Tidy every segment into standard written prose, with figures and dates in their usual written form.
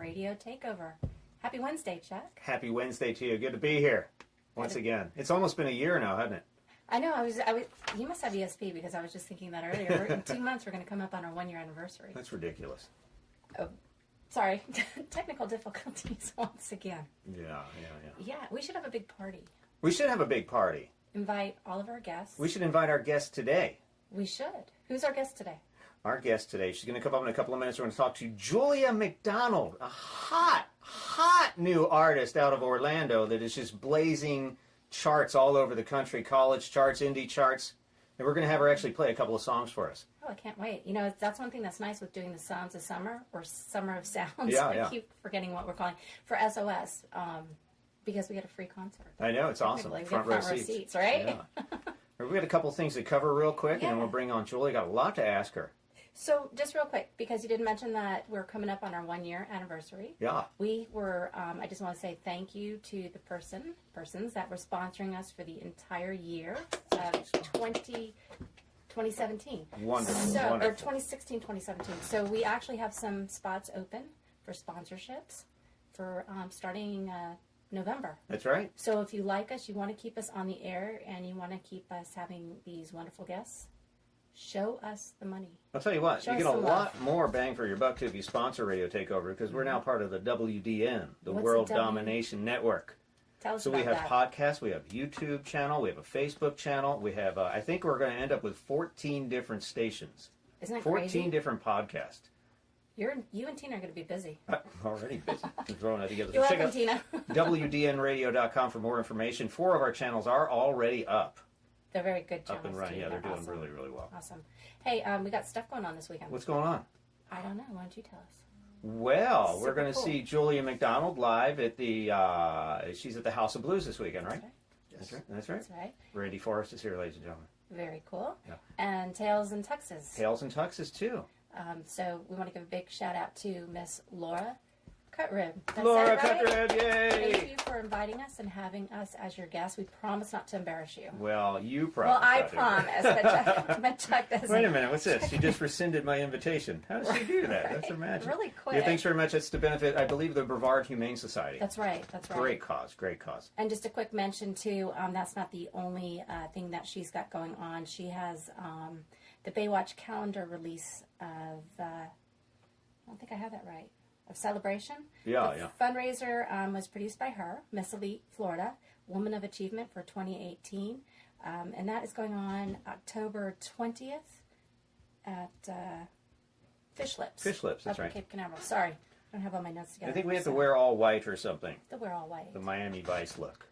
Radio Takeover. Happy Wednesday, Chuck. Happy Wednesday to you. Good to be here once again. It's almost been a year now, hasn't it? I know. I was. You must have ESP because I was just thinking that earlier. In 2 months, we're going to come up on our 1-year anniversary. That's ridiculous. Oh, sorry. Technical difficulties once again. Yeah. Yeah, we should have a big party. We should have a big party. Invite all of our guests. We should invite our guest today. We should. Who's our guest today? Our guest today, she's going to come up in a couple of minutes. We're going to talk to Julia McDonald, a hot new artist out of Orlando that is just blazing charts all over the country, college charts, indie charts. And we're going to have her actually play a couple of songs for us. Oh, I can't wait. You know, that's one thing that's nice with doing the Sounds of Summer or Summer of Sounds. Yeah, I keep forgetting what we're calling for SOS because we get a free concert. I know, it's awesome. We get front row seats, right? Yeah. We've got a couple of things to cover real quick, and then we'll bring on Julia. Got a lot to ask her. So, just real quick, because you did mention that we're coming up on our 1-year anniversary. Yeah. We were, I just want to say thank you to the persons that were sponsoring us for the entire year of 2017. Wonderful. Or 2016, 2017. So, we actually have some spots open for sponsorships for starting November. That's right. So, if you like us, you want to keep us on the air, and you want to keep us having these wonderful guests, show us the money. I'll tell you what, you get a lot more bang for your buck too if you sponsor Radio Takeover, because we're now part of the WDN, the World Domination Network. Tell us so about we have that. podcasts, we have YouTube channel, we have a Facebook channel, we have, I think we're going to end up with 14 different stations. Isn't that 14 crazy? Different podcasts. You and Tina are going to be busy. Already busy. We're throwing that together. You're So welcome, check out WDNradio.com for more information. 4 of our channels are already up. They're very good channels. Up and running. too. Yeah, they're doing awesome. really, really well. Awesome. Hey, we got stuff going on this weekend. What's going on? I don't know. Why don't you tell us? Well, we're Super going to cool. see Julia McDonald live at the, she's at the House of Blues this weekend, right? That's Yes. That's right. That's right. Randy Forrest is here, ladies and gentlemen. Very cool. Yeah. And Tales in Texas. Tails and Tuxes, too. So we want to give a big shout out to Miss Laura Cutrib. Laura Cutrib, Cutrib, yay! Thank you for inviting us and having us as your guest. We promise not to embarrass you. Well, you promise. Well, I not to. promise, but Chuck doesn't. Wait a minute, what's this? She just rescinded my invitation. How does she do that? That's imagine. Really quick. Yeah, thanks very much. It's to benefit, I believe, the Brevard Humane Society. That's right. That's right. Great cause, great cause. And just a quick mention, too, that's not the only thing that she's got going on. She has the Baywatch calendar release of, I don't think I have that right, of Celebration. Yeah, the yeah. fundraiser was produced by her, Miss Elite Florida, Woman of Achievement for 2018. And that is going on October 20th at Fish Lips. Fish Lips, that's up in right. Cape Canaveral. Sorry, I don't have all my notes together. I think we have to wear all white or something. To wear all white. The Miami Vice look.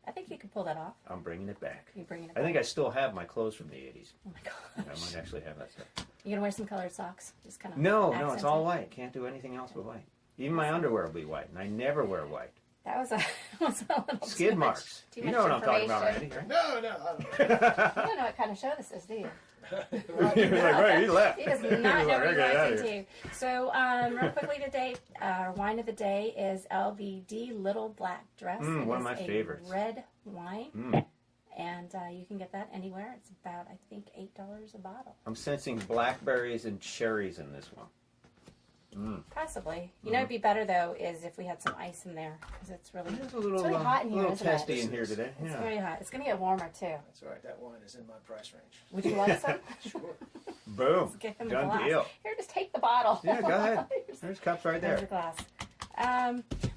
I think you can pull that off. I'm bringing it back. You bringing it I back? think I still have my clothes from the 80s. Oh my I gosh. might actually have that stuff. You gonna wear some colored socks? Just kind of. No, it's all white. Can't do anything else but white. Even my underwear will be white, and I never wear white. That was a little Skid too marks. Much, too You much know what I'm talking about, Randy, information. right? No, I don't. You don't know what kind of show this is, do you? He was like, right, he left. He does not He was know like, what "I he's got outta listening here." to. So, real quickly today, our wine of the day is LBD Little Black Dress. It one of is my a favorites. red wine. Mm. And you can get that anywhere. It's about, I think, $8 a bottle. I'm sensing blackberries and cherries in this one. Possibly. You know, it'd be better, though, is if we had some ice in there. Because it's really, It's a little, it's really hot in here, little isn't testy it? in here today. It's Yeah. very hot. It's going to get warmer, too. That's right. That wine is in my price range. Would you like some? Sure. Boom. Give him a Done glass. deal. Here, just take the bottle. Yeah, go ahead. There's cups right There's there. a glass.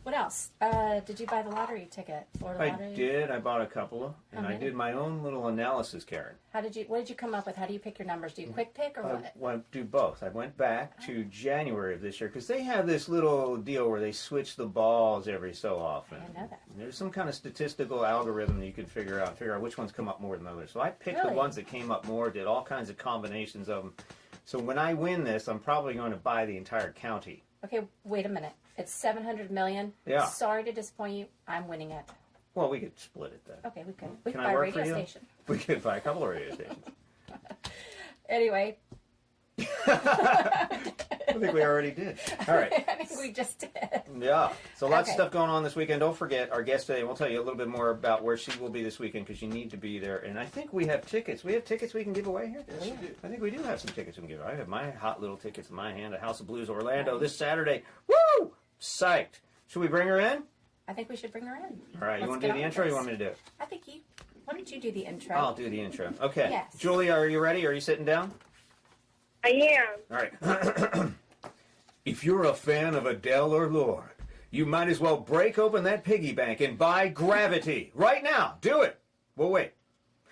What else? Did you buy the lottery ticket? Florida I lottery? did. I bought a couple of, and How I many? did my own little analysis, Karen. What did you come up with? How do you pick your numbers? Do you quick pick or I what? went do both. I went back to January of this year because they have this little deal where they switch the balls every so often. I didn't know that. There's some kind of statistical algorithm that you can figure out which ones come up more than others. So I picked the Really? ones that came up more, did all kinds of combinations of them. So when I win this, I'm probably going to buy the entire county. Okay, wait a minute. It's $700 million. Yeah. Sorry to disappoint you. I'm winning it. Well, we could split it then. Okay, we could. We Can could I buy a work radio for you? station. We could buy a couple of radio stations. Anyway. I think we already did. All right. I think we just did. Yeah. So lots of Okay. stuff going on this weekend. Don't forget our guest today. We'll tell you a little bit more about where she will be this weekend because you need to be there. And I think we have tickets. We have tickets we can give away here? Yes, you do. I think we do have some tickets we can give away. I have my hot little tickets in my hand at House of Blues Orlando this Saturday. Woo! Psyched. Should we bring her in? I think we should bring her in. All right, you Let's want to get do the on intro or with you want this. me to do it? I think why don't you do the intro? I'll do the intro. Okay. Yes. Julia, are you ready? Are you sitting down? I am. All right. If you're a fan of Adele or Lorde, you might as well break open that piggy bank and buy Gravity. Right now. Do it. We'll wait.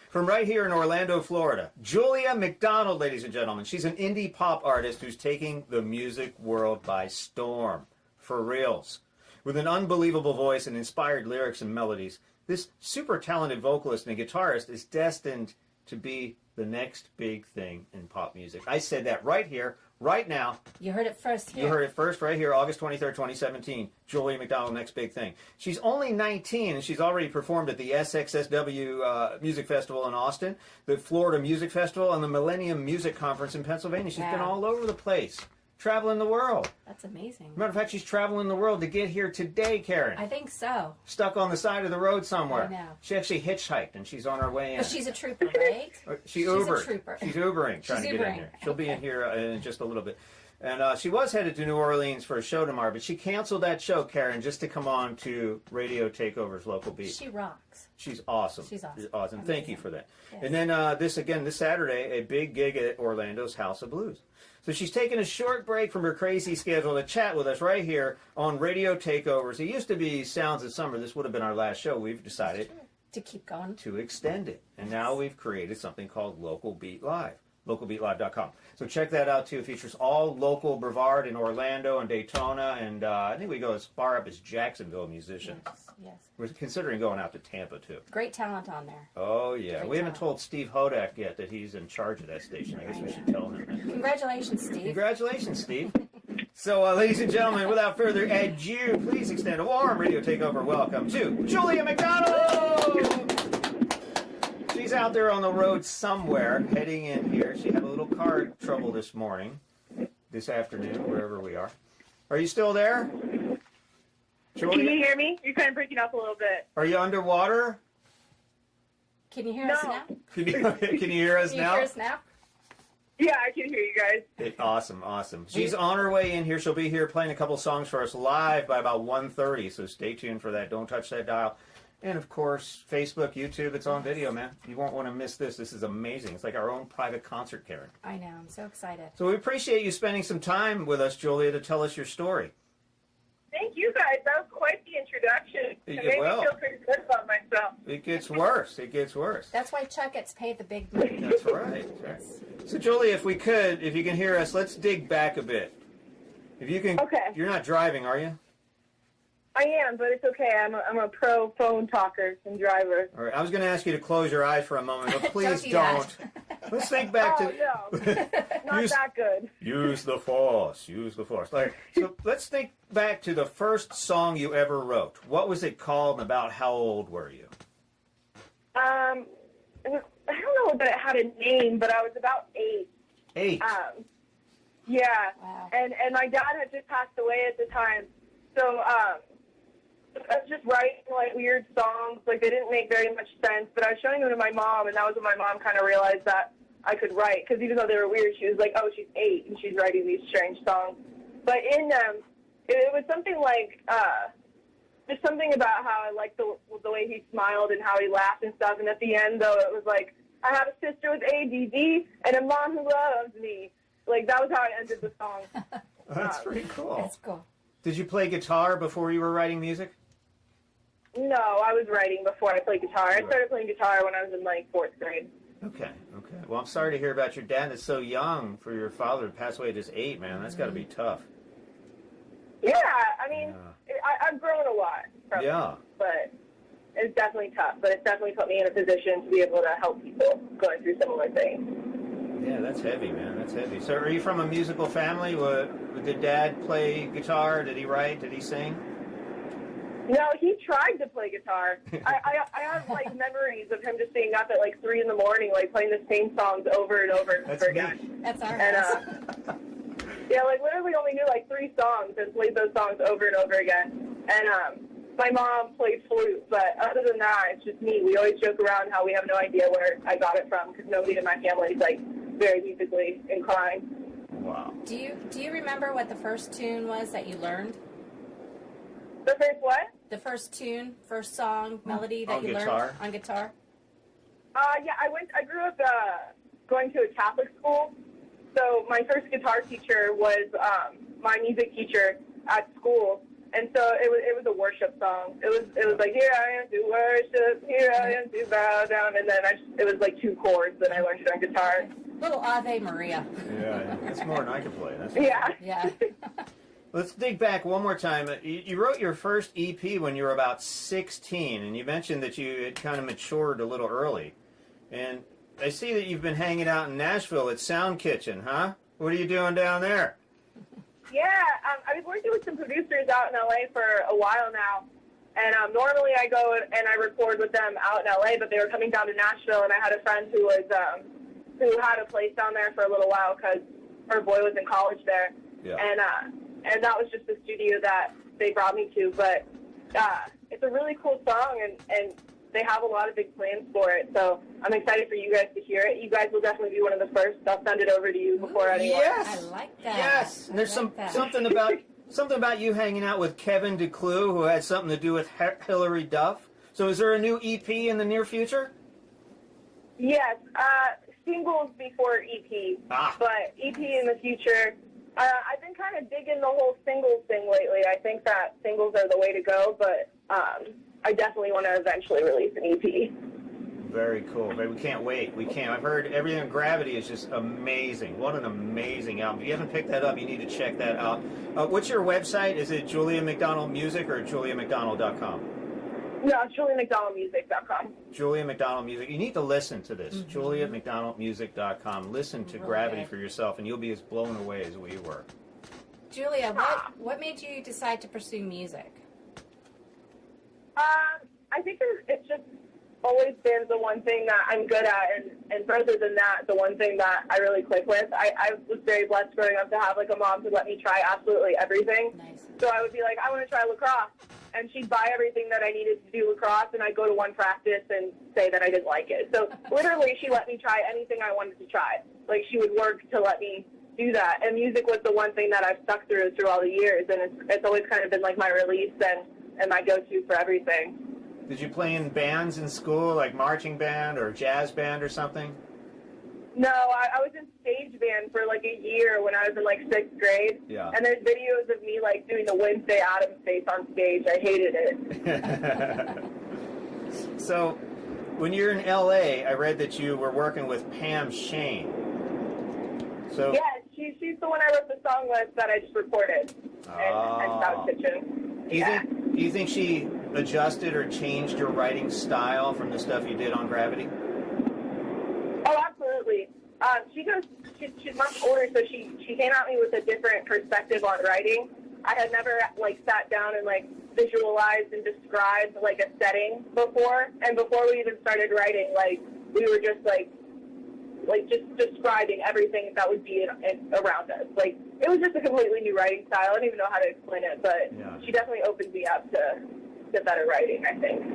From right here in Orlando, Florida, Julia McDonald, ladies and gentlemen. She's an indie pop artist who's taking the music world by storm. For reals. With an unbelievable voice and inspired lyrics and melodies, this super talented vocalist and guitarist is destined to be the next big thing in pop music. I said that right here, right now. You heard it first here. You heard it first right here, August 23rd, 2017. Julia McDonald, next big thing. She's only 19, and she's already performed at the SXSW Music Festival in Austin, the Florida Music Festival, and the Millennium Music Conference in Pennsylvania. She's been Wow. all over the place, traveling the world. That's amazing. Matter of fact, she's traveling the world to get here today, Karen. I think so. Stuck on the side of the road somewhere. I know. She actually hitchhiked, and she's on her way in. But she's a trooper, right? She's a Ubered. trooper. She's Ubering, trying to get in Ubering. here. She'll be in here in just a little bit. And she was headed to New Orleans for a show tomorrow, but she canceled that show, Karen, just to come on to Radio Takeover's Local Beat. She rocks. She's awesome. She's awesome. She's awesome. Thank you for that. Yes. And then this Saturday, a big gig at Orlando's House of Blues. So she's taking a short break from her crazy schedule to chat with us right here on Radio Takeovers. It used to be Sounds of Summer. This would have been our last show. We've decided To keep going. to extend it. And now we've created something called Local Beat Live. LocalBeatLive.com. So check that out too. It features all local Brevard in Orlando and Daytona, and I think we go as far up as Jacksonville musicians. Yes. We're considering going out to Tampa too. Great talent on there. Oh yeah, Great we haven't job. told Steve Hodak yet that he's in charge of that station. I guess we should tell him that. Congratulations, Steve. Congratulations, Steve. So, ladies and gentlemen, without further ado, please extend a warm radio takeover welcome to Julia McDonald. She's out there on the road somewhere, heading in here. She had a little car trouble this afternoon, wherever we are. Are you still there? Julia? Can you hear me? You're kind of breaking up a little bit. Are you underwater? Can you hear us No. now? Can you hear us Can you now? hear us now? Yeah, I can hear you guys. Awesome, awesome. She's on her way in here. She'll be here playing a couple songs for us live by about 1:30, so stay tuned for that. Don't touch that dial. And, of course, Facebook, YouTube, it's on video, man. You won't want to miss this. This is amazing. It's like our own private concert, Karen. I know. I'm so excited. So we appreciate you spending some time with us, Julia, to tell us your story. Thank you guys. That was quite the introduction. Yeah, It made well. me feel pretty good about myself. It gets worse. It gets worse. That's why Chuck gets paid the big money. That's right. So, Julia, if you can hear us, let's dig back a bit. If you can. Okay. You're not driving, are you? I am, but it's okay. I'm a pro phone talker and driver. All right. I was going to ask you to close your eyes for a moment, but please do don't. that. Let's think back Oh, to. no. Not Use- that good. Use the force. Use the force. All right. So let's think back to the first song you ever wrote. What was it called, and about how old were you? I don't know that it had a name, but I was about 8. 8. Yeah. Wow. And my dad had just passed away at the time. So I was just writing like weird songs. Like they didn't make very much sense, but I was showing them to my mom, and that was when my mom kind of realized that I could write. Because even though they were weird, she was like, "Oh, she's 8 and she's writing these strange songs." But in them, it was something like just something about how I liked the way he smiled and how he laughed and stuff. And at the end, though, it was like, "I have a sister with ADD and a mom who loves me." Like that was how I ended the song. That's pretty cool. That's cool. Did you play guitar before you were writing music? No, I was writing before I played guitar. I started playing guitar when I was in like 4th grade. Okay. Well, I'm sorry to hear about your dad. That's so young for your father to pass away at just 8, man. That's got to be tough. Yeah, I mean, I've grown a lot from Yeah. it, but it's definitely tough. But it's definitely put me in a position to be able to help people going through similar things. Yeah, that's heavy, man. That's heavy. So are you from a musical family? Did Dad play guitar? Did he write? Did he sing? No, he tried to play guitar. I have like memories of him just staying up at like 3 in the morning, like playing the same songs over and over and That's over me. again. That's our And house. yeah, like literally only knew like 3 songs and played those songs over and over again. And my mom played flute, but other than that, it's just me. We always joke around how we have no idea where I got it from because nobody in my family is like very musically inclined. Wow. Do you remember what the first tune was that you learned? The first what? The first tune, first song, melody that On you guitar. learned on guitar? Yeah, I grew up going to a Catholic school, so my first guitar teacher was my music teacher at school, and so it was a worship song. It was like, here I am to worship, here I am to bow down, and then it was like 2 chords that I learned it on guitar. Little Ave Maria. Yeah, that's more than I could play. That's Yeah. Yeah. Let's dig back one more time. You wrote your first EP when you were about 16, and you mentioned that you had kind of matured a little early. And I see that you've been hanging out in Nashville at Sound Kitchen, huh? What are you doing down there? Yeah, I've been working with some producers out in LA for a while now, and normally I go and I record with them out in LA, but they were coming down to Nashville, and I had a friend who was who had a place down there for a little while because her boy was in college there, Yeah. and that was just the studio that they brought me to. But it's a really cool song, and they have a lot of big plans for it. So I'm excited for you guys to hear it. You guys will definitely be one of the first. I'll send it over to you before anyone. Yes. I like that. Yes. And there's I like that. something about you hanging out with Kevin DeClue, who had something to do with Hillary Duff. So is there a new EP in the near future? Yes, singles before EP, but EP in the future. I've been kind of digging the whole singles thing lately. I think that singles are the way to go, but I definitely want to eventually release an EP. Very cool. We can't wait. We can't. I've heard everything on Gravity is just amazing. What an amazing album. If you haven't picked that up, you need to check that out. What's your website? Is it Julia McDonald Music or juliamcdonald.com? No, it's juliamcdonaldmusic.com. Julia McDonald Music. You need to listen to this. juliamcdonaldmusic.com. Listen to Really Gravity good. for yourself, and you'll be as blown away as we were. Julia, what made you decide to pursue music? I think it's just always been the one thing that I'm good at, and further than that, the one thing that I really click with. I was very blessed growing up to have like a mom who let me try absolutely everything. Nice. So I would be like, I want to try lacrosse, and she'd buy everything that I needed to do lacrosse, and I'd go to one practice and say that I didn't like it. So literally, she let me try anything I wanted to try. Like, she would work to let me do that, and music was the one thing that I've stuck through all the years, and it's always kind of been like my release and my go-to for everything. Did you play in bands in school, like marching band or jazz band or something? No, I was in stage band for like a year when I was in like 6th grade. Yeah. And there's videos of me like doing the Wednesday Addams face on stage. I hated it. So, when you're in LA, I read that you were working with Pam Shane. So, Yeah, she's the one I wrote the song with that I just recorded and Sound Kitchen. do you think she adjusted or changed your writing style from the stuff you did on Gravity? Oh, absolutely. She's much older, so she came at me with a different perspective on writing. I had never like sat down and like visualized and described like a setting before, and before we even started writing, like we were just like just describing everything that would be around us. Like, it was just a completely new writing style. I don't even know how to explain it, but she definitely opened me up to better writing, I think.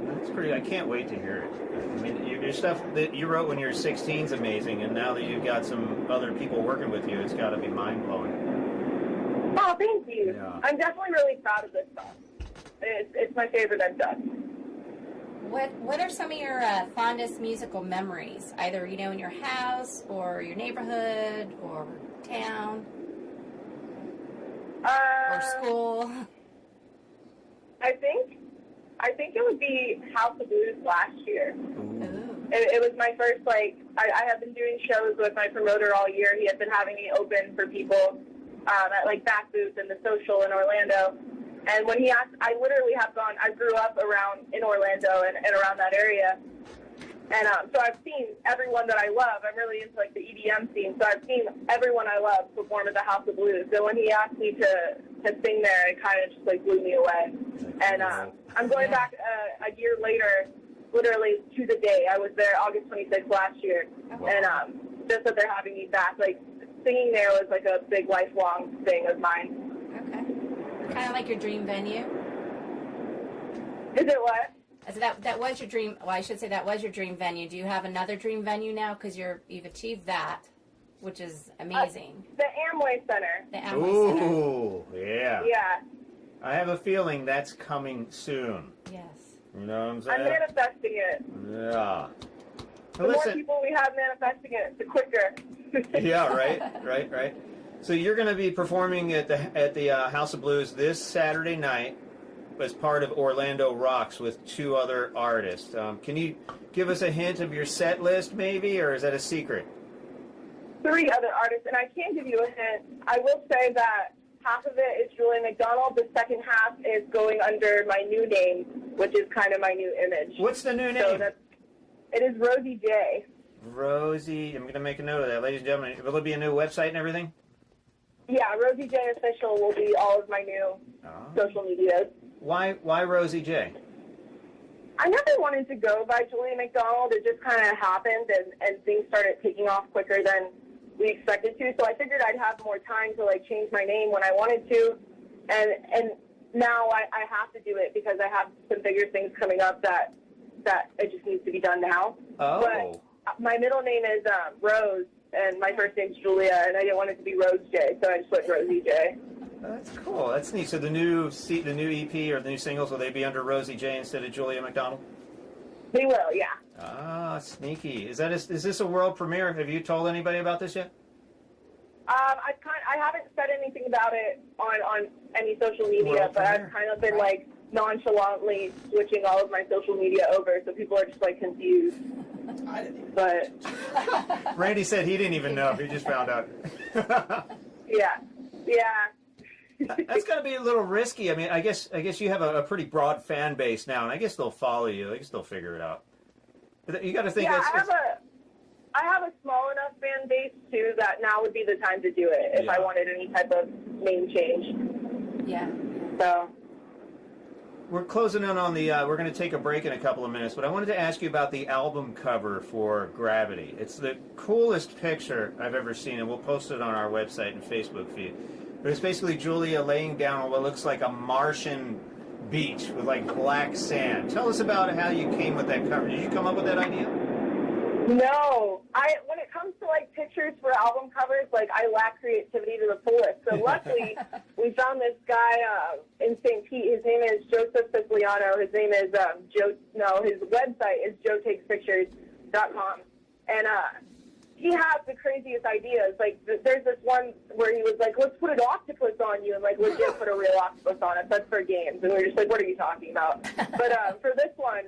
That's pretty. I can't wait to hear it. I mean, your stuff that you wrote when you were 16 is amazing, and now that you've got some other people working with you, it's got to be mind-blowing. Oh, thank you. Yeah. I'm definitely really proud of this song. It's my favorite I've done. What are some of your fondest musical memories? Either, in your house or your neighborhood or town or school? I think it would be House of Blues last year. Ooh. It was my first, I have been doing shows with my promoter all year. He had been having me open for people at, Back Booth and The Social in Orlando. And when he asked, I literally have gone, I grew up in Orlando and around that area. And so I've seen everyone that I love. I'm really into, the EDM scene. So I've seen everyone I love perform at the House of Blues. So when he asked me to sing there, it kind of just, blew me away. And I'm going back a year later, literally to the day. I was there August 26th last year. Wow. And just that they're having me back. Singing there was, a big lifelong thing of mine. Okay. Kind of like your dream venue? Is it what? So that was your dream. Well, I should say that was your dream venue. Do you have another dream venue now? Because you've achieved that, which is amazing. The Amway Center. The Amway Center. Ooh, yeah. Yeah. I have a feeling that's coming soon. Yes. You know what I'm saying? I'm manifesting it. Yeah. The more people we have manifesting it, the quicker. Yeah, right. So you're going to be performing at the House of Blues this Saturday night as part of Orlando Rocks with 2 other artists. Can you give us a hint of your set list, maybe, or is that a secret? 3 other artists, and I can give you a hint. I will say that half of it is Julia McDonald. The second half is going under my new name, which is kind of my new image. What's the new name? So it is Rosie J. Rosie, I'm going to make a note of that. Ladies and gentlemen, will there be a new website and everything? Yeah, Rosie J Official will be all of my new social medias. Why Rosie J? I never wanted to go by Julia McDonald. It just kind of happened, and things started taking off quicker than we expected to. So I figured I'd have more time to like change my name when I wanted to, and now I have to do it because I have some bigger things coming up that it just needs to be done now. Oh. But my middle name is Rose, and my first name's Julia, and I didn't want it to be Rose J, so I just put Rosie J. That's cool. That's neat. So the new EP or the new singles, will they be under Rosie J instead of Julia McDonald? They will, yeah. Ah, sneaky. Is this a world premiere? Have you told anybody about this yet? I haven't said anything about it on any social media, but I've kind of been like nonchalantly switching all of my social media over, so people are just like confused. I didn't even. But Randy said he didn't even know. He just found out. yeah. That's going to be a little risky. I mean, I guess you have a pretty broad fan base now, and I guess they'll follow you. I guess they'll figure it out. But you got to think. Yeah, I have a small enough fan base too that now would be the time to do it if I wanted any type of name change. Yeah. So. We're closing in on the. We're going to take a break in a couple of minutes, but I wanted to ask you about the album cover for Gravity. It's the coolest picture I've ever seen, and we'll post it on our website and Facebook feed. But it's basically Julia laying down on what looks like a Martian beach with like black sand. Tell us about how you came with that cover. Did you come up with that idea? No, when it comes to like pictures for album covers, like I lack creativity to the fullest. So luckily, we found this guy in St. Pete. His name is Joseph Siciliano. His name is Joe. No, his website is joetakespictures.com, and he has the craziest ideas. Like there's this one where he was like, "Let's put an octopus on you," and like legit put a real octopus on us. That's for games, and we're just like, "What are you talking about?" But for this one.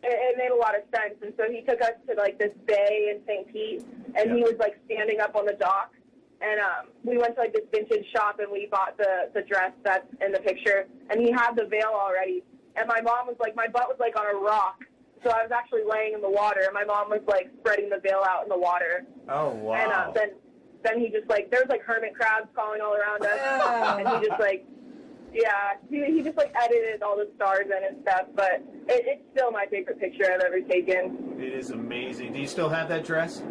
It made a lot of sense, and so he took us to like this bay in St. Pete, and he was like standing up on the dock, and we went to like this vintage shop, and we bought the dress that's in the picture, and he had the veil already, and my mom was like, my butt was like on a rock, so I was actually laying in the water, and my mom was like spreading the veil out in the water. Oh wow! And then he just like there's like hermit crabs crawling all around us, and he just like. Yeah, he just like edited all the stars in and stuff, but it's still my favorite picture I've ever taken. It is amazing. Do you still have that dress?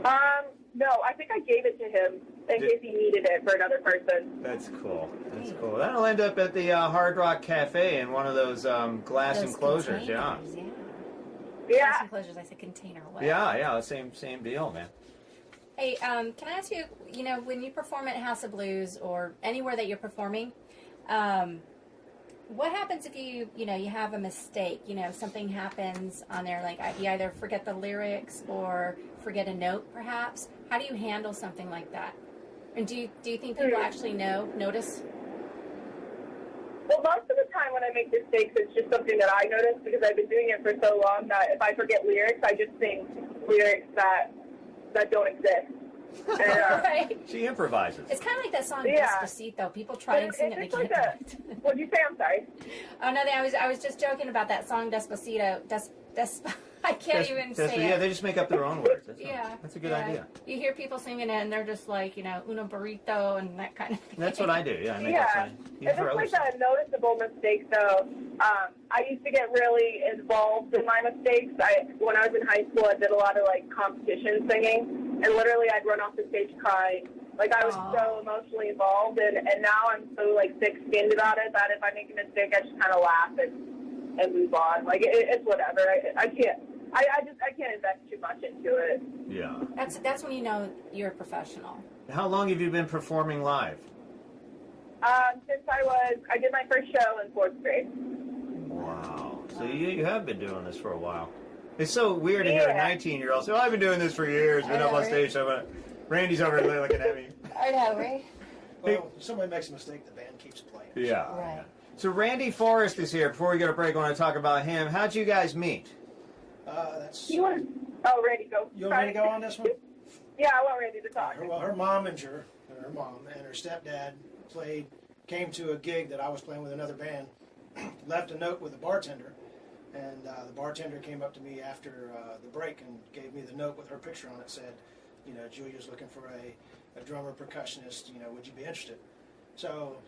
No, I think I gave it to him in case he needed it for another person. That's cool. That's cool. That'll end up at the Hard Rock Cafe in one of those glass enclosures. Yeah. Glass enclosures, I said container. What? Yeah. Same deal, man. Hey, can I ask you, when you perform at House of Blues or anywhere that you're performing, what happens if you have a mistake? Something happens on there, like you either forget the lyrics or forget a note, perhaps. How do you handle something like that? And do you think people actually notice? Well, most of the time when I make mistakes, it's just something that I notice because I've been doing it for so long that if I forget lyrics, I just sing lyrics that don't exist. And, right. She improvises. It's kind of like that song Despacito. People try and sing it and they can't. What'd you say? I'm sorry. Oh, nothing. I was just joking about that song Despacito. I can't even say it. Yeah, they just make up their own words. That's a good idea. You hear people singing it and they're just like, uno burrito and that kind of thing. That's what I do. Yeah, I make up something. If it's like a noticeable mistake, though, I used to get really involved in my mistakes. When I was in high school, I did a lot of like competition singing, and literally I'd run off the stage crying. Like I was so emotionally involved, and now I'm so like thick-skinned about it that if I make a mistake, I just kind of laugh and move on. Like it's whatever. I can't invest too much into it. Yeah. That's when you know you're a professional. How long have you been performing live? Since I did my first show in 4th grade. Wow. So you have been doing this for a while. It's so weird to hear a 19-year-old say, "Oh, I've been doing this for years. Been up on stage. So Randy's over there looking at me." I know, right? Well, if somebody makes a mistake, the band keeps playing. Yeah. Right. So Randy Forrest is here. Before we go to break, I want to talk about him. How'd you guys meet? That's. You want? Oh, Randy, go. You want me to go on this one? Yeah, I want Randy to talk. Well, her mom and her mom and her stepdad came to a gig that I was playing with another band, left a note with the bartender, and the bartender came up to me after the break and gave me the note with her picture on it. Said, Julia's looking for a drummer, percussionist. Would you be interested? So,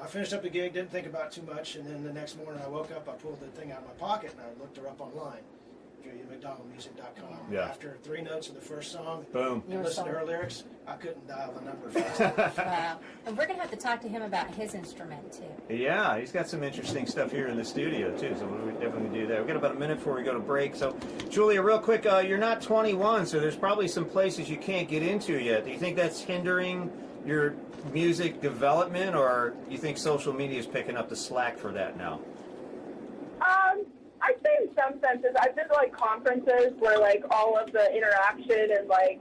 I finished up the gig, didn't think about it too much, and then the next morning I woke up, I pulled the thing out of my pocket, and I looked her up online. McDonaldmusic.com. Yeah. After 3 notes of the first song, Boom. and listened to her lyrics, I couldn't dial the number fast. Wow. And we're going to have to talk to him about his instrument, too. Yeah, he's got some interesting stuff here in the studio, too, so we'll definitely do that. We've got about a minute before we go to break. So, Julia, real quick, you're not 21, so there's probably some places you can't get into yet. Do you think that's hindering your music development, or you think social media is picking up the slack for that now? I'd say in some senses, I've been to like conferences where like all of the interaction and like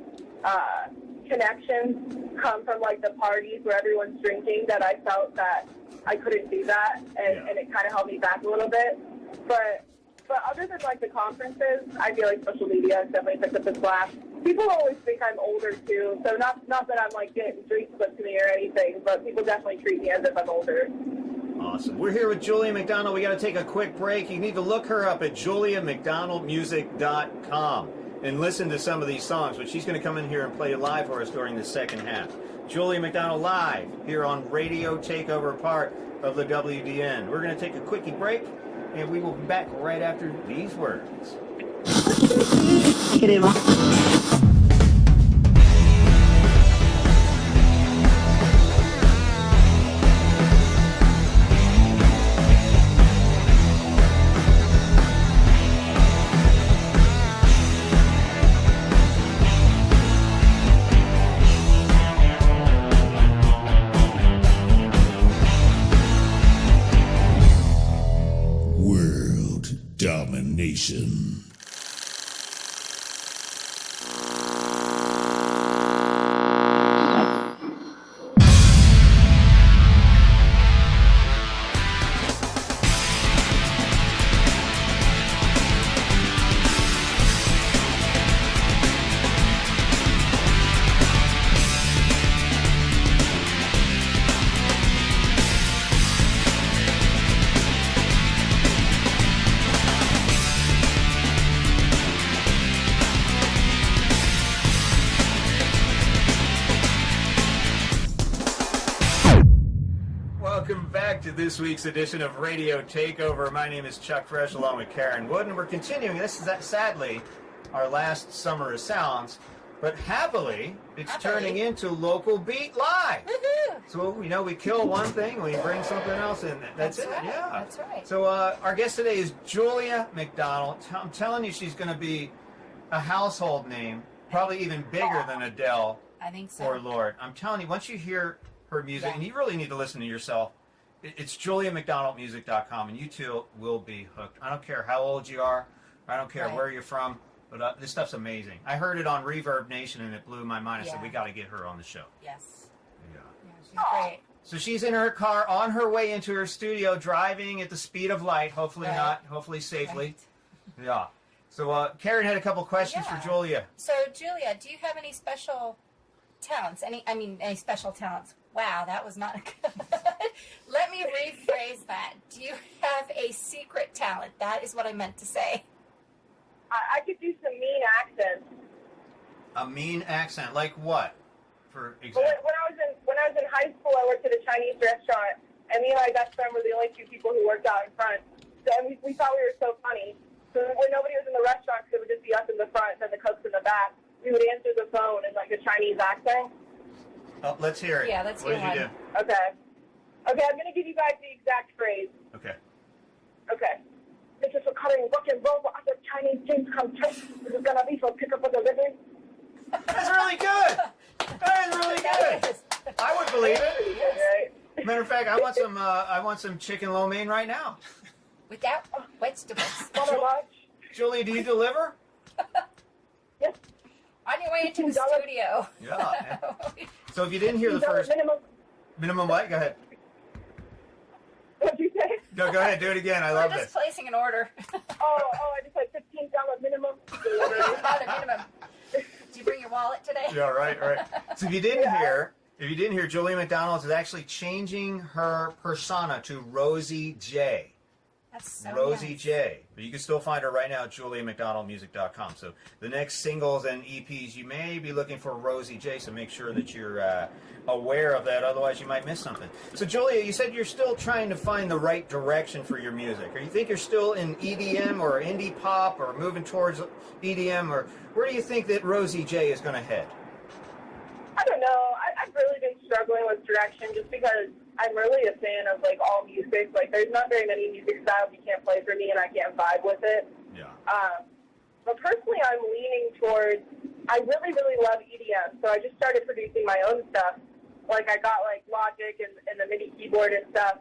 connections come from like the parties where everyone's drinking, that I felt that I couldn't do that, and it kind of held me back a little bit. But other than like the conferences, I feel like social media has definitely picked up the slack. People always think I'm older too, so not that I'm like getting drinks put to me or anything, but people definitely treat me as if I'm older. Awesome. We're here with Julia McDonald. We got to take a quick break. You need to look her up at juliamcdonaldmusic.com and listen to some of these songs, but she's going to come in here and play live for us during the second half. Julia McDonald live here on Radio Takeover, part of the WDN. We're going to take a quickie break, and we will be back right after these words. Domination. This week's edition of Radio Takeover. My name is Chuck Fresh, along with Karen Wood, and we're continuing. This is sadly our last Summer of Sounds, but happily it's turning into Local Beat Live. Woohoo! So we kill one thing, we bring something else in. That's it. Right. Yeah, that's right. So our guest today is Julia McDonald. I'm telling you, she's going to be a household name, probably even bigger than Adele I think so. or Lorde. I'm telling you, once you hear her music, and you really need to listen to yourself. It's juliamcdonaldmusic.com, and you two will be hooked. I don't care how old you are. I don't care where you're from, but this stuff's amazing. I heard it on Reverb Nation, and it blew my mind. I said, we got to get her on the show. Yes. Yeah. She's great. So she's in her car on her way into her studio, driving at the speed of light, hopefully not, hopefully safely. Right. Yeah. So Karen had a couple questions for Julia. So Julia, do you have any special talents? Any special talents? Wow, that was not good. Let me rephrase that. Do you have a secret talent? That is what I meant to say. I could do some mean accents. A mean accent, like what? For example. When I was in high school, I worked at a Chinese restaurant, and me and my best friend were the only two people who worked out in front. So we thought we were so funny. So when nobody was in the restaurant, because it would just be us in the front and the cooks in the back, we would answer the phone in like a Chinese accent. Oh, let's hear it. Yeah, let's what hear did you one. do? Okay, I'm going to give you guys the exact phrase. Okay. This is for cutting rock and roll for other Chinese things come true. This is going to be for pick up of the living. That's really good. That is really good. I would believe it. Pretty good, right? Matter of fact, I want some chicken lo mein right now. Without vegetables. Oh my gosh. Julia, do you deliver? Yes. On your way into the studio. Yeah. So if you didn't hear the first minimum what? Go ahead. What'd you say? Go ahead. Do it again. I We're love just this. placing an order. I just said $15 minimum. Not a minimum. Did you bring your wallet today? Yeah, right. So if you didn't hear, Julia McDonald is actually changing her persona to Rosie J. That's so Rosie nice. J. But you can still find her right now at juliamcdonaldmusic.com. So the next singles and EPs, you may be looking for Rosie J. So make sure that you're aware of that. Otherwise, you might miss something. So Julia, you said you're still trying to find the right direction for your music. Or you think you're still in EDM or indie pop or moving towards EDM? Or where do you think that Rosie J is going to head? I don't know. I've really been struggling with direction just because I'm really a fan of, like, all music. Like, there's not very many music styles you can't play for me, and I can't vibe with it. Yeah. But personally, I'm leaning towards, I really, really love EDM, so I just started producing my own stuff. Like, I got, like, Logic and the MIDI keyboard and stuff.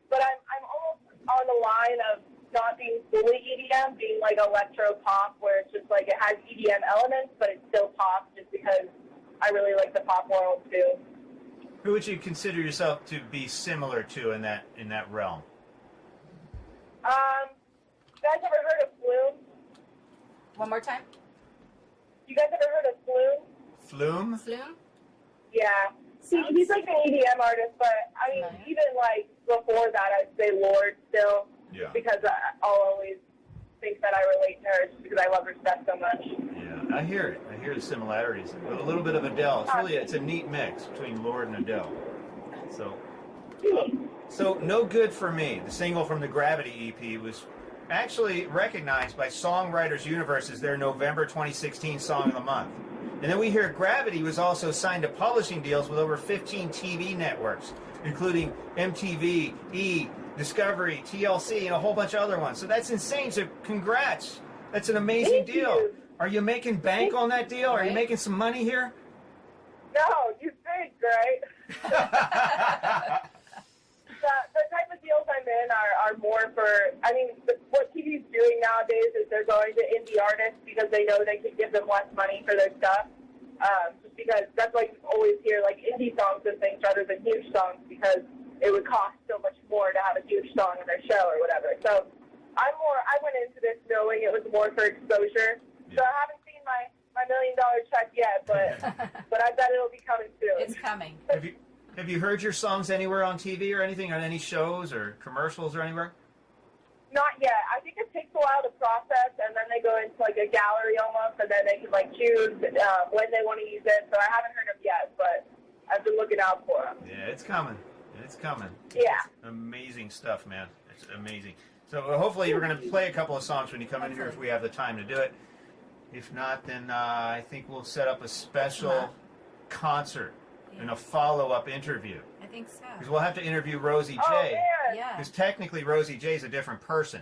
But I'm almost on the line of not being fully EDM, being, like, electro-pop, where it's just, like, it has EDM elements, but it's still pop just because I really like the pop world, too. Who would you consider yourself to be similar to in that realm? You guys ever heard of Flume? One more time. You guys ever heard of Flume? Flume? Flume? Yeah. He's like an EDM artist, but I mean, even like before that, I'd say Lorde still. Yeah. Because I'll always think that I relate to her just because I love her stuff so much. Yeah, I hear it. I hear the similarities. A little bit of Adele. It's a neat mix between Lorde and Adele. So No Good For Me, the single from the Gravity EP, was actually recognized by Songwriters Universe as their November 2016 Song of the Month. And then we hear Gravity was also signed to publishing deals with over 15 TV networks, including MTV, E!, Discovery, TLC, and a whole bunch of other ones. So that's insane. So congrats. That's an amazing deal. Are you making bank on that deal? Are you making some money here? No, you think, right? The type of deals I'm in are more for, I mean, what TV's doing nowadays is they're going to indie artists because they know they can give them less money for their stuff. Just because that's why you always hear, like, indie songs and things rather than huge songs because it would cost so much more to have a huge song in their show or whatever. So I went into this knowing it was more for exposure. So I haven't seen my $1 million check yet, but I bet it'll be coming soon. It's coming. Have you heard your songs anywhere on TV or anything, on any shows or commercials or anywhere? Not yet. I think it takes a while to process, and then they go into like a gallery almost, and then they can like choose when they want to use it. So I haven't heard them yet, but I've been looking out for them. Yeah, it's coming. It's coming. Yeah. It's amazing stuff, man. It's amazing. So hopefully we're going to play a couple of songs when you come in here if we have the time to do it. If not, then I think we'll set up a special concert and a follow-up interview. I think so. Because we'll have to interview Rosie J. Oh, man. Yeah. Because technically Rosie J is a different person.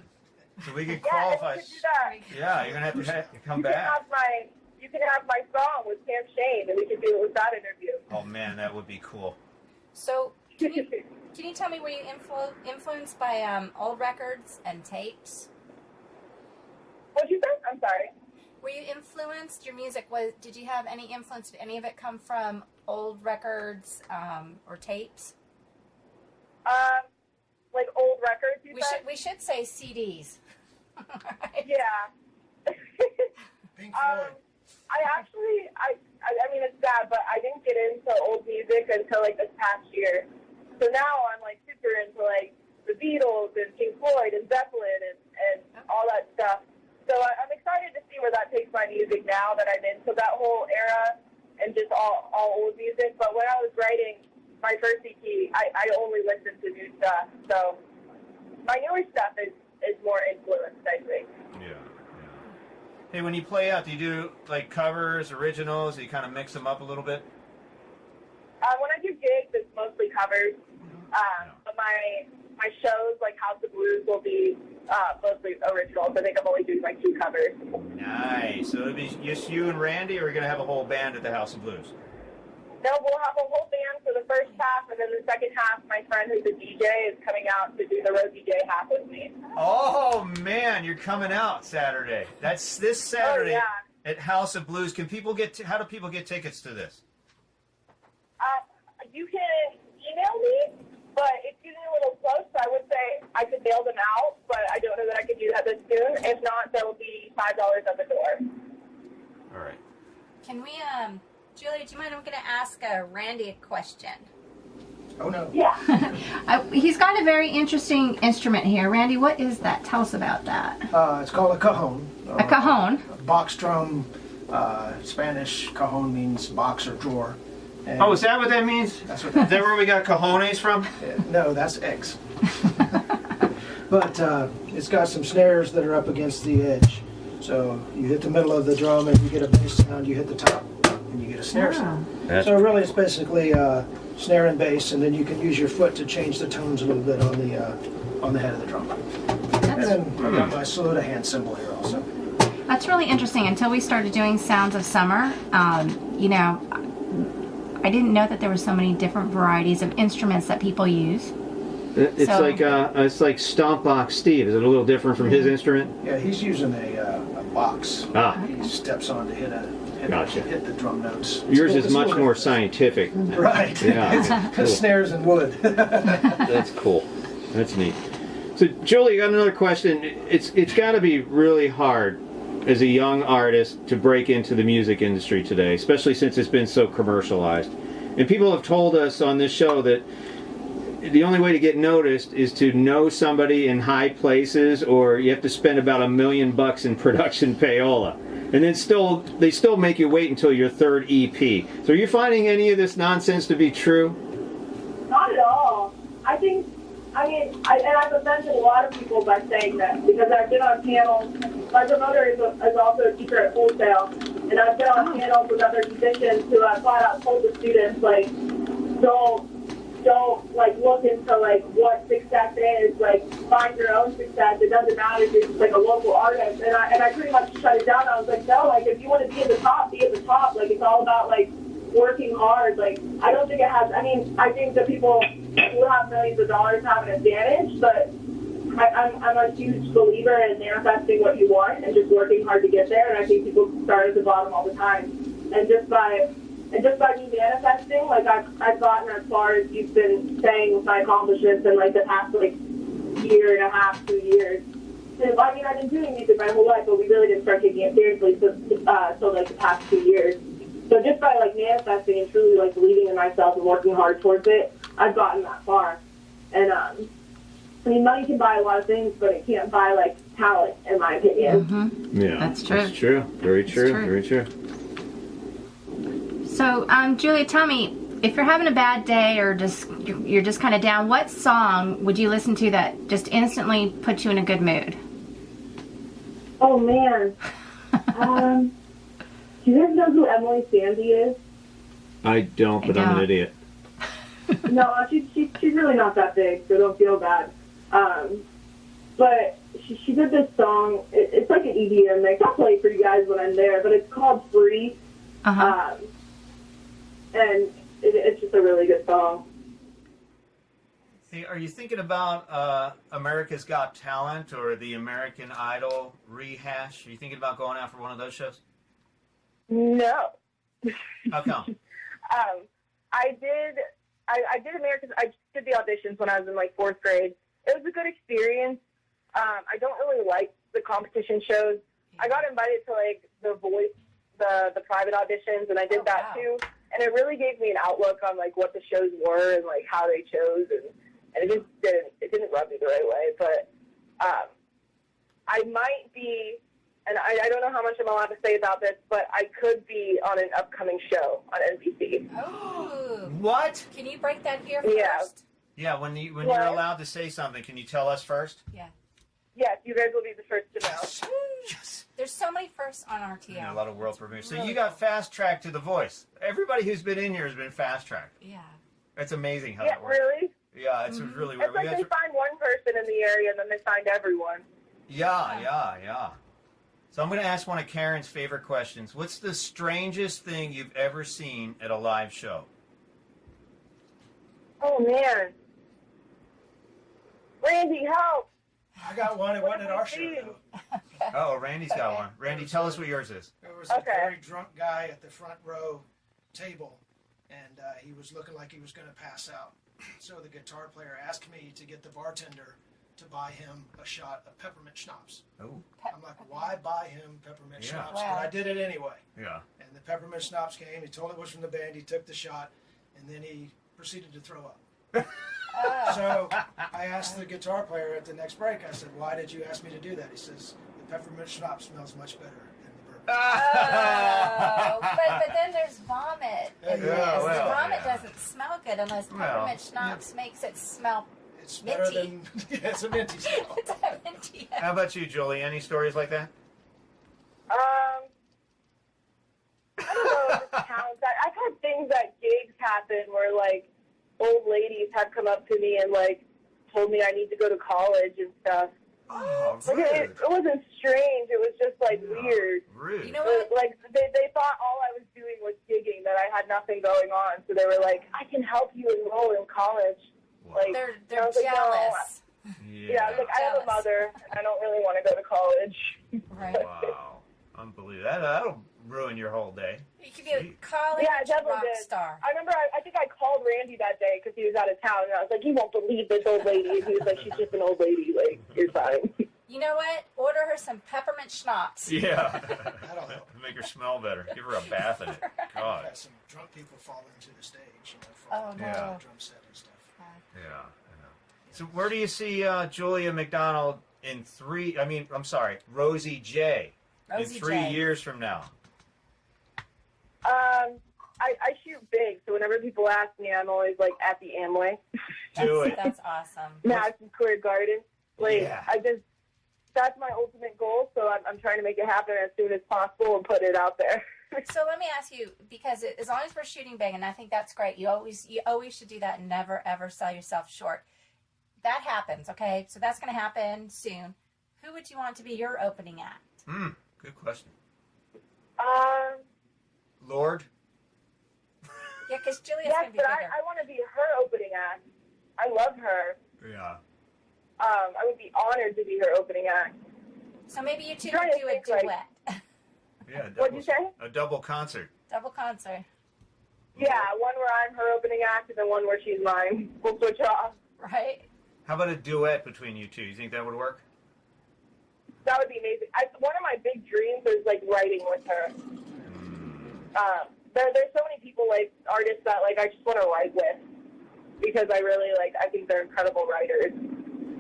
So we could qualify. Yeah, you can do that. Yeah, you're going to have to come You back. can have my song with Cam Shane, and we can do it with that interview. Oh, man, that would be cool. So, can you tell me, were you influenced by old records and tapes? What'd you say? I'm sorry. Were you influenced? Your music did you have any influence? Did any of it come from old records or tapes? Like old records, you said? We should say CDs. Right? Yeah. Pink Floyd. I mean, it's sad, but I didn't get into old music until, like, this past year. So now I'm, like, super into, like, the Beatles and Pink Floyd and Zeppelin and all that stuff. So I'm excited to see where that takes my music now that I'm into that whole era and just all old music. But when I was writing my first EP, I only listened to new stuff. So my newer stuff is more influenced, I think. Yeah. Hey, when you play out, do you do like covers, originals? Do you kind of mix them up a little bit? When I do gigs, it's mostly covers. But my shows, like House of Blues, will be mostly originals. I think I'm only doing like 2 covers. Nice. So it'll be just you and Randy, or are we going to have a whole band at the House of Blues? No, we'll have a whole band for the first half, and then the second half, my friend who's a DJ is coming out to do the Rosie J half with me. Oh, man, you're coming out Saturday. That's this Saturday at House of Blues. Can people how do people get tickets to this? You can email me, but it's getting a little close, so I would say I could bail them out, but I don't know that I could do that this soon. If not, there will be $5 at the door. All right. Can we, Julia, do you mind? I'm going to ask Randy a question. Oh, no. Yeah. He's got a very interesting instrument here. Randy, what is that? Tell us about that. It's called a cajon. A cajon? A box drum. Spanish cajon means box or drawer. And Oh, is that what that means? That's what Is that where we got cojones from? No, that's eggs. But it's got some snares that are up against the edge. So you hit the middle of the drum and you get a bass sound, you hit the top and you get a snare sound. So really it's basically snare and bass, and then you can use your foot to change the tones a little bit on the head of the drum. And then I've got my salute hand cymbal here also. That's really interesting. Until we started doing Sounds of Summer, you know, I didn't know that there were so many different varieties of instruments that people use. It's So- like Stomp Box Steve. Is it a little different from his instrument? Yeah, he's using a box. Ah. He steps on to hit the drum notes. Yours It's is much a little more different. scientific. Right. Yeah. Cool. Snares and wood. That's cool. That's neat. So, Julie, you got another question. It's got to be really hard as a young artist to break into the music industry today, especially since it's been so commercialized. And people have told us on this show that the only way to get noticed is to know somebody in high places, or you have to spend about $1 million in production payola. And then they still make you wait until your third EP. So are you finding any of this nonsense to be true? Not at all. And I've offended a lot of people by saying that, because I've been on panels. My promoter is also a teacher at wholesale, and I've been on panels with other musicians who have flat out told the students, like, don't like look into like what success is, like find your own success. It doesn't matter if you're just like a local artist. And I pretty much shut it down. I was like, no, like if you want to be at the top, be at the top. Like it's all about like working hard. Like I don't think it has. I mean, I think that people who have millions of dollars have an advantage, but I'm a huge believer in manifesting what you want and just working hard to get there. And I think people start at the bottom all the time. And just by me manifesting, like I've gotten as far as you've been saying with my accomplishments in like the past like year and a half, 2 years. I mean, I've been doing music my whole life, but we really didn't start taking it seriously so like the past 2 years. So just by like manifesting and truly like believing in myself and working hard towards it, I've gotten that far. And I mean, money can buy a lot of things, but it can't buy like talent, in my opinion. Mm-hmm. Yeah, That's true. That's true. Very true. Very true. So, Julia, tell me, if you're having a bad day or you're just kind of down, what song would you listen to that just instantly puts you in a good mood? Oh man. Do you guys know who Emily Sandy is? I don't, but I'm an idiot. No, she's really not that big, so don't feel bad. But she did this song. It's like an EDM mix. I'll play it for you guys when I'm there, but it's called Free. Uh-huh. And it's just a really good song. Hey, are you thinking about America's Got Talent or the American Idol rehash? Are you thinking about going out for one of those shows? No. How come? I did America's. I did the auditions when I was in like 4th grade. It was a good experience. I don't really like the competition shows. I got invited to like The Voice, the private auditions, and I did that too. And it really gave me an outlook on like what the shows were and like how they chose, and it just didn't rub me the right way. But I might be, and I don't know how much I'm allowed to say about this, but I could be on an upcoming show on NBC. Oh. What? Can you break that here Yeah. first? Yeah, when you're allowed to say something, can you tell us first? Yeah. Yes, you guys will be the first to know. Yes. There's so many firsts on RTO. Yeah, a lot of world premieres. So really you got fast tracked to The Voice. Everybody who's been in here has been fast tracked. Yeah. It's amazing how Yeah, that works. really? Yeah, it's really weird. It's like they find one person in the area and then they find everyone. Yeah. So I'm going to ask one of Karen's favorite questions. What's the strangest thing you've ever seen at a live show? Oh, man. Randy, help. I got one. It wasn't at our show, doing? though. Oh, Randy's got one. Randy, tell us what yours is. There was a Okay. very drunk guy at the front row table, and he was looking like he was going to pass out. So the guitar player asked me to get the bartender to buy him a shot of peppermint schnapps. Oh, I'm like, why buy him peppermint Yeah. schnapps? Wow. But I did it anyway. yeah. And the peppermint schnapps came. He told it was from the band. He took the shot, and then he proceeded to throw up. Oh. So I asked the guitar player at the next break, I said, why did you ask me to do that? He says, the peppermint schnapps smells much better than the bourbon. Oh, but then there's vomit. Yeah, in yeah, this. well, Vomit yeah. doesn't smell good unless Well, peppermint schnapps makes it smell It's better minty. than, yeah, it's a minty smell. minty. How about you, Julie? Any stories like that? I don't know if this counts. I've had things at gigs happen where, like, old ladies have come up to me and, like, told me I need to go to college and stuff. Oh, Like, it wasn't strange. It was just, like, weird. Rude. You know what? Like, they thought all I was doing was gigging, that I had nothing going on. So they were like, I can help you enroll in college. Wow. Like, They're I was like, no. jealous. Yeah, I was like, I have a Jealous. mother, and I don't really want to go to college. Right. Wow. Unbelievable. That'll ruin your whole day. You could be a college Yeah, I definitely rock did. star. I remember, I think I called Randy that day because he was out of town, and I was like, you won't believe this old lady. And he was like, she's just an old lady. Like, you're fine. You know what? Order her some peppermint schnapps. Yeah. That'll help. Make her smell better. Give her a bath in it. I've God. had some drunk people fall into the stage, Oh, fall into no. the drum set and stuff. Yeah. I know. So where do you see Julia McDonald in Rosie J Rosie in 3 J. years from now? I shoot big, so whenever people ask me, I'm always like at the Amway, Do it. That's awesome. Madison Square Garden. Like, Yeah. that's my ultimate goal. So I'm trying to make it happen as soon as possible and put it out there. So let me ask you, because as long as we're shooting big, and I think that's great, you always should do that and never ever sell yourself short. That happens, okay? So that's going to happen soon. Who would you want to be your opening act? Good question. Um, Lorde? Yeah, because Julia's yes, going to be but bigger. I want to be her opening act. I love her. Yeah. I would be honored to be her opening act. So maybe you two I'm trying could to do a think, like- duet. Yeah. What'd you say? A double concert. Double concert. Yeah, one where I'm her opening act and then one where she's mine. We'll switch off. Right? How about a duet between you two? You think that would work? That would be amazing. One of my big dreams is, like, writing with her. There's so many people, like, artists that, like, I just want to write with because I really, like, I think they're incredible writers.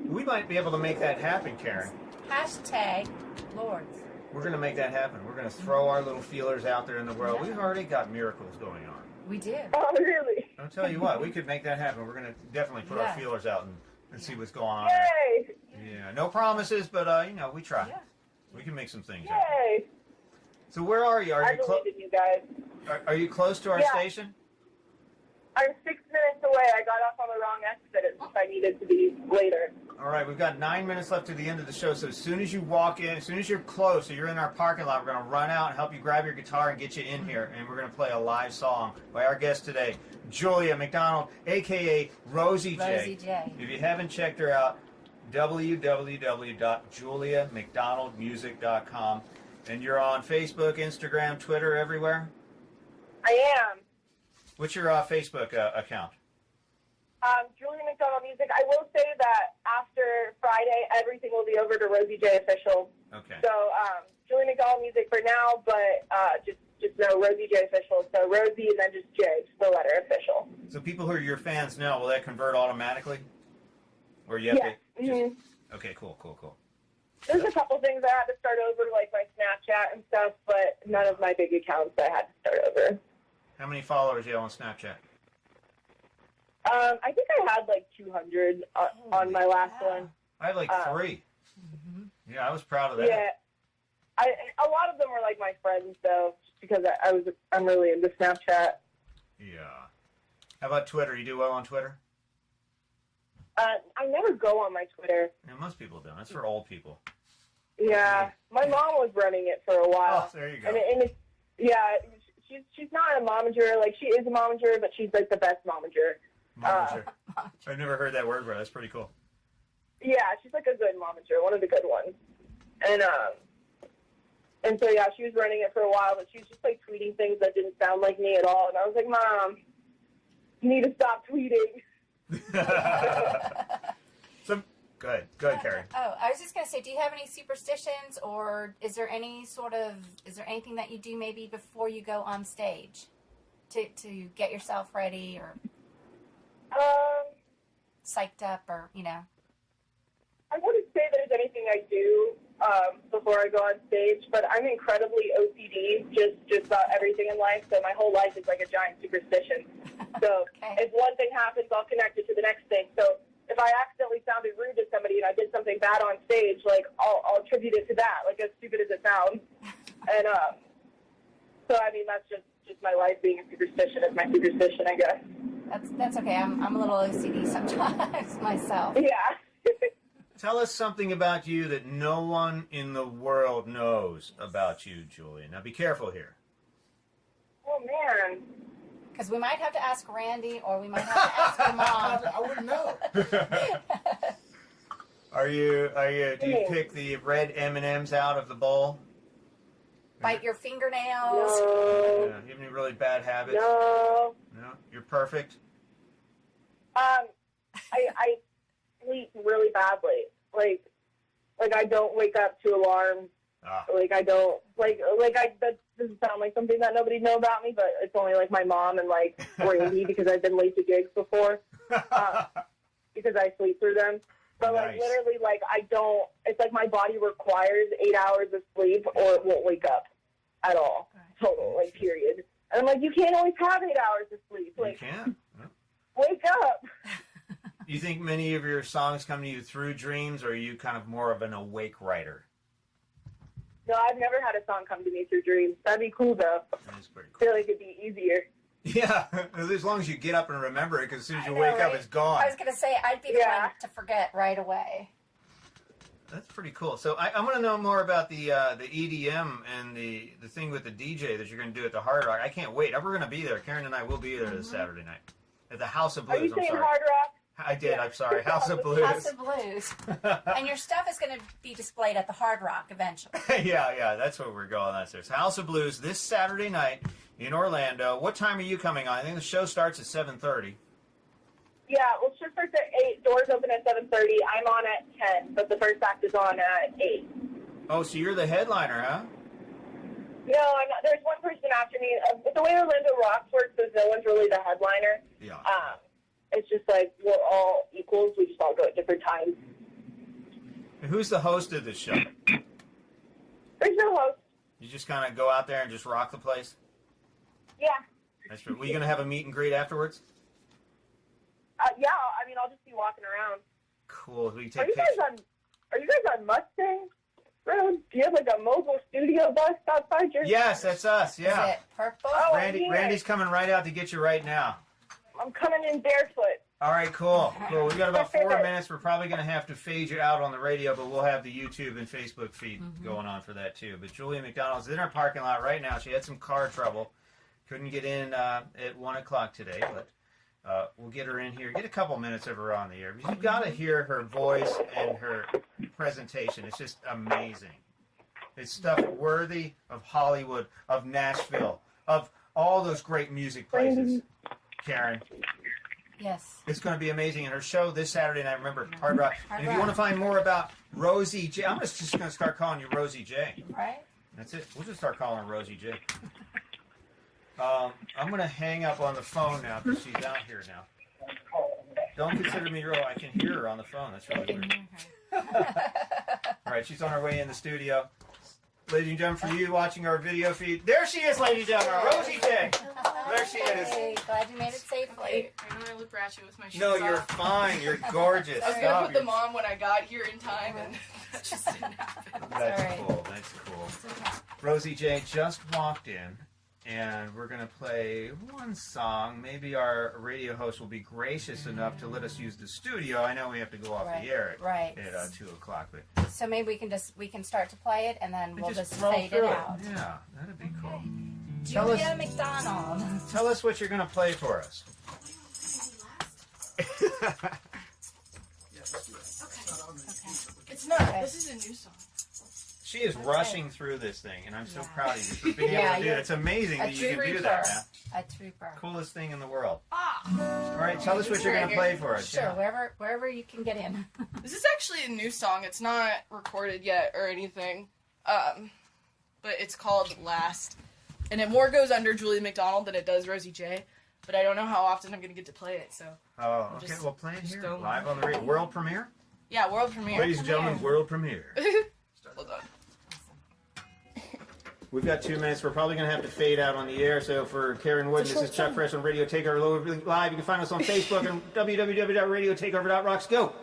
We might be able to make that happen, Karen. Hashtag Lords. We're going to make that happen. We're going to throw our little feelers out there in the world. We've already got miracles going on. We do. Oh, really? I'll tell you what, we could make that happen. We're going to definitely put our Yeah. feelers out and see what's going on. Yay! Yeah, no promises, but we try. Yeah. We can make some things happen. Yay! So where are you? I believe in you guys. Are you close to our Yeah. station? I'm 6 minutes away. I got off on the wrong exit if I needed to be later. All right, we've got 9 minutes left to the end of the show. So as soon as you walk in, as soon as you're close, so you're in our parking lot, we're going to run out and help you grab your guitar and get you in here. And we're going to play a live song by our guest today, Julia McDonald, a.k.a. Rosie J. Rosie J. If you haven't checked her out, www.juliamcdonaldmusic.com. And you're on Facebook, Instagram, Twitter, everywhere? I am. What's your Facebook account? Julia McDonald Music. I will say that after Friday, everything will be over to Rosie J Official. Okay. So Julia McDonald Music for now, but just know Rosie J Official. So Rosie and then just J, just the letter Official. So people who are your fans now, will that convert automatically? Or you have Yeah. to just... Mhm. Okay, cool. There's a couple things I had to start over, like my Snapchat and stuff, but none of my big accounts I had to start over. How many followers do you have on Snapchat? I think I had like 200 on my last Holy one. I have like 3. Yeah, I was proud of that. Yeah. A lot of them were like my friends, though, just because I'm really into Snapchat. Yeah. How about Twitter? You do well on Twitter? I never go on my Twitter. Yeah, most people don't. That's for old people. Yeah, my mom was running it for a while. Oh, there you go. And it's, yeah, she's not a momager. Like, she is a momager, but she's like the best momager. Momager. I've never heard that word before. That's pretty cool. Yeah, she's like a good momager, one of the good ones. And so, yeah, she was running it for a while, but she was just, like, tweeting things that didn't sound like me at all. And I was like, Mom, you need to stop tweeting. Go ahead, Karen. Oh, I was just going to say, do you have any superstitions, or is there anything that you do maybe before you go on stage to get yourself ready or psyched up or, you know? I wouldn't say there's anything I do before I go on stage, but I'm incredibly OCD just about everything in life, so my whole life is like a giant superstition. So Okay. if one thing happens, I'll connect it to the next thing. So if I accidentally sounded rude to somebody and I did something bad on stage, like, I'll attribute it to that, like, as stupid as it sounds. And so, I mean, that's just my life being a superstition is my superstition, I guess. That's okay. I'm a little OCD sometimes myself. Yeah. Tell us something about you that no one in the world knows about you, Julia. Now, be careful here. Oh, man. Because we might have to ask Randy, or we might have to ask your mom. I wouldn't know. Do you pick the red M&Ms out of the bowl? Bite your fingernails. No. Yeah. You have any really bad habits? No. No? You're perfect? I sleep really badly. Like I don't wake up to alarms. Like I don't that doesn't sound like something that nobody know about me, but it's only like my mom and like Randy because I've been late to gigs before because I sleep through them. But like Nice. literally, like I don't. It's like my body requires 8 hours of sleep, or it won't wake up at all. Total, like period. And I'm like, you can't always have 8 hours of sleep. You Like, can't. No. wake up. You think many of your songs come to you through dreams, or are you kind of more of an awake writer? No, I've never had a song come to me through dreams. That'd be cool though. That is pretty I cool. feel like it'd be easier. Yeah, as long as you get up and remember it, because as soon as you I know, wake up, right? it's gone. I was going to say, I'd be the Yeah. one to forget right away. That's pretty cool. So I want to know more about the EDM and the thing with the DJ that you're going to do at the Hard Rock. I can't wait. We're going to be there. Karen and I will be there this Saturday night at the House of Are Blues. you I'm saying sorry. Hard Rock? I did. Yeah. I'm sorry. House of Blues. House of Blues. And your stuff is going to be displayed at the Hard Rock eventually. yeah. That's where we're going. That's it. House of Blues this Saturday night in Orlando. What time are you coming on? I think the show starts at 7:30. Yeah, well, show starts at 8. Doors open at 7:30. I'm on at 10, but the first act is on at 8. Oh, so you're the headliner, huh? No, I'm not. There's one person after me. The way Orlando Rocks works is no one's really the headliner. Yeah. It's just like we're all equals. We just all go at different times. And who's the host of this show? There's no host. You just kind of go out there and just rock the place? Yeah. That's true. Were you going to have a meet and greet afterwards? Yeah, I mean, I'll just be walking around. Cool. We Are take you pictures. guys on Mustang Road? Do you have like a mobile studio bus outside your... Yes, that's us. Yeah. Is it purple? Oh, Randy's coming right out to get you right now. I'm coming in barefoot. All right, cool. We've got about 4 Okay. minutes. We're probably going to have to fade you out on the radio, but we'll have the YouTube and Facebook feed going on for that too. But Julia McDonald's in our parking lot right now. She had some car trouble. Couldn't get in at 1 o'clock today, but we'll get her in here. Get a couple minutes of her on the air. You've got to hear her voice and her presentation. It's just amazing. It's stuff worthy of Hollywood, of Nashville, of all those great music places. Karen. Yes. It's going to be amazing. And her show this Saturday night, remember, Hard Rock. Hard And if you Rock. want to find more about Rosie J, I'm just going to start calling you Rosie J. Right? That's it. We'll just start calling her Rosie J. I'm going to hang up on the phone now because she's out here now. Don't consider me real. I can hear her on the phone. That's really weird. All right, she's on her way in the studio. Ladies and gentlemen, for you watching our video feed, there she is, ladies and gentlemen, Rosie J. There she is. Hey, glad you made it safely. I know I look ratchet with my shoes No, you're off. fine. You're gorgeous. I was Stop. gonna put You're- them on when I got here in time, and that just didn't happen. That's All right. cool. That's cool. Rosie J just walked in, and we're going to play one song. Maybe our radio host will be gracious enough to let us use the studio. I know we have to go off Right, the air right. at 2 o'clock, but So maybe we can start to play it, and then we'll just roll fade through it out. Yeah, that'd be cool. Tell Julia us- McDonald. Tell us what you're going to play for us. It's not. This is a new song. She is rushing through this thing, and I'm so proud of you for being able to do it. It's amazing that you can do that, man. A trooper. Coolest thing in the world. Ah. All right, tell us what you're going to play for us. Sure, wherever you can get in. This is actually a new song. It's not recorded yet or anything, but it's called Last, and it more goes under Julia McDonald than it does Rosie J. But I don't know how often I'm going to get to play it, so. Oh, okay. Well, play it here, live on the radio. World premiere? Yeah, world premiere. Ladies and gentlemen, world premiere. Hold on. We've got 2 minutes. We're probably going to have to fade out on the air. So for Karen Wood, this is Chuck Fresh on Radio Takeover Live. You can find us on Facebook and www.radiotakeover.rocks. Go.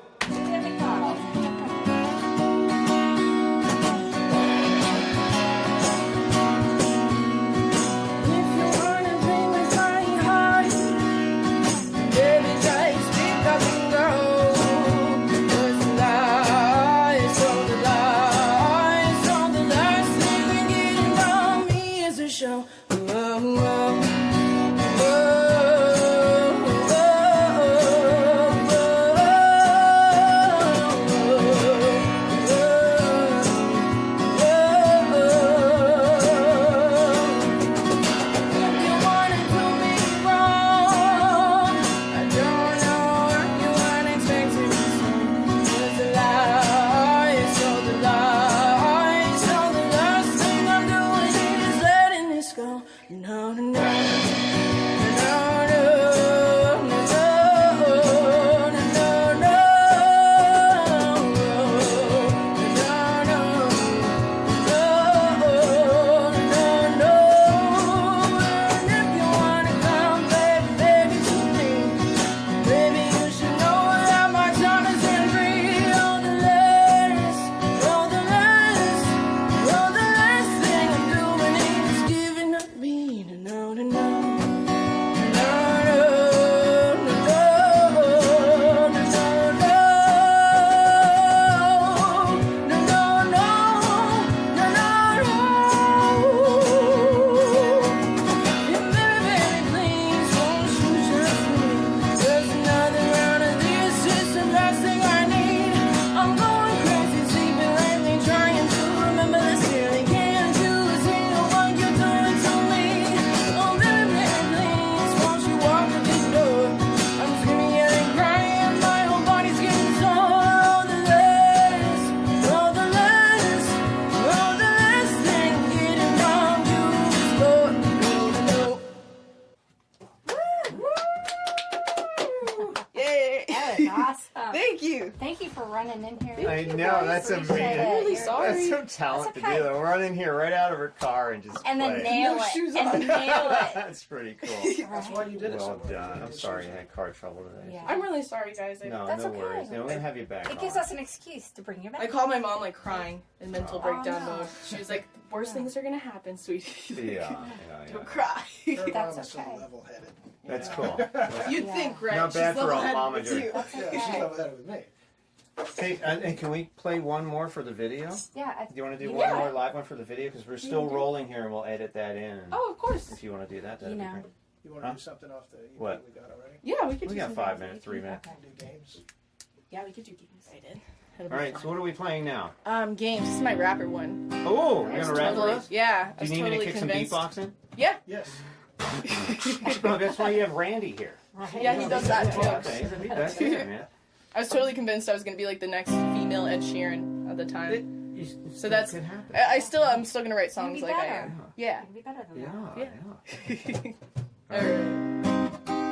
Running in here. I know, that's amazing. I'm really sorry. That's some talent to do that. Run in here right out of her car and just and play. then nail it. And then nail it. That's pretty cool. That's why you did it. Well done. I'm sorry you had car trouble today. Yeah. I'm really sorry, guys. No, That's no okay. worries. No, we're gonna have you back. It gives us an excuse to bring you back. I called my mom like crying in mental breakdown no. mode. She was like, "Worst things are gonna happen, sweetie. Yeah. Don't cry." Her That's mom is so okay. level-headed. That's cool. You'd Yeah. think, right? Not bad She's for a level-headed mama with dude. you. Yeah, she's level-headed with me. Hey, and can we play one more for the video? Yeah. Do you want to do Yeah. one more live one for the video? Because we're still rolling here and we'll edit that in. Oh, of course. If you want to do that, that'd You be know. great. You want to do something off the EP What? we got already? Yeah, we could We do got some 5 games. minutes, 3 minutes. Do games? Yeah, we could do games. I did. That'll be All right, fun. so what are we playing now? Games. This is my rapper one. Oh, you're I was gonna rap for totally- us? Yeah. Do you need me to kick some beatboxing? Yeah. Yes. Oh, that's why you have Randy here. Yeah, he does that too. Okay, that's good, man. I was totally convinced I was gonna be like the next female Ed Sheeran at the time. So that's. Could happen. I'm still gonna write songs be like I better. am. Yeah. It'd be better than Yeah, that. yeah. Alright.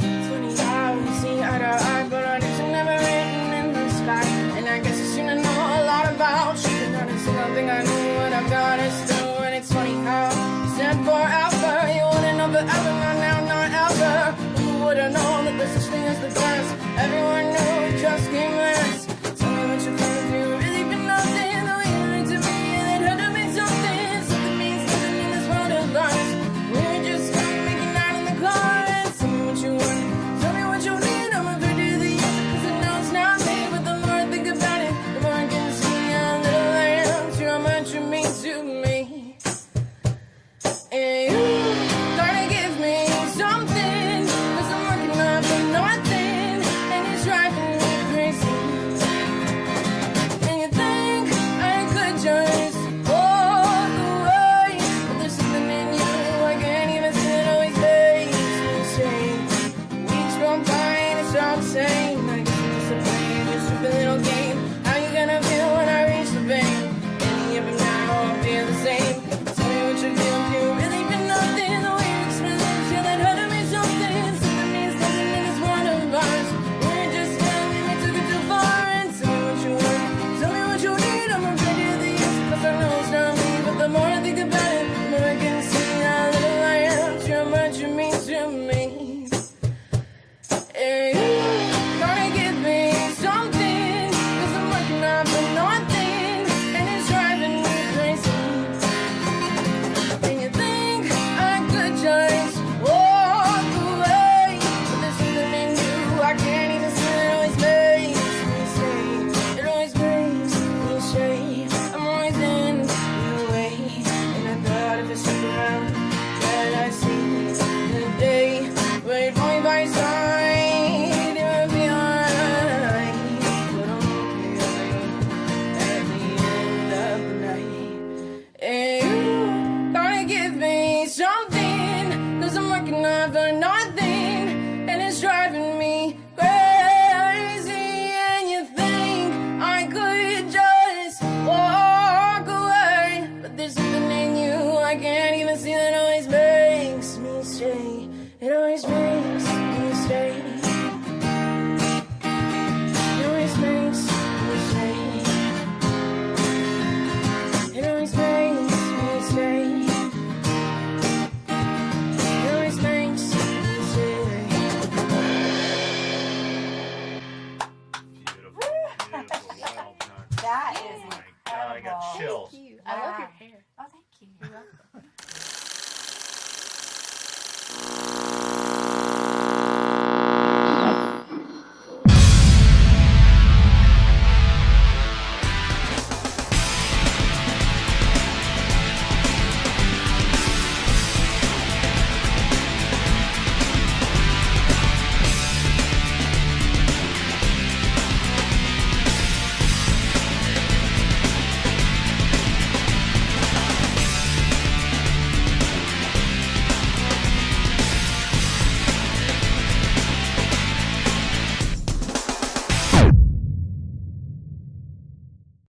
It's funny how we see eye to eye, but our names are never written in the sky. And I guess I shouldn't know a lot about you, 'cause that is something I knew what I've got is still. And it's funny how you said forever, you wouldn't know forever, not now, not ever. Who would've known that there's such thing as the best? Everyone knew it just came last. Tell me what you feel.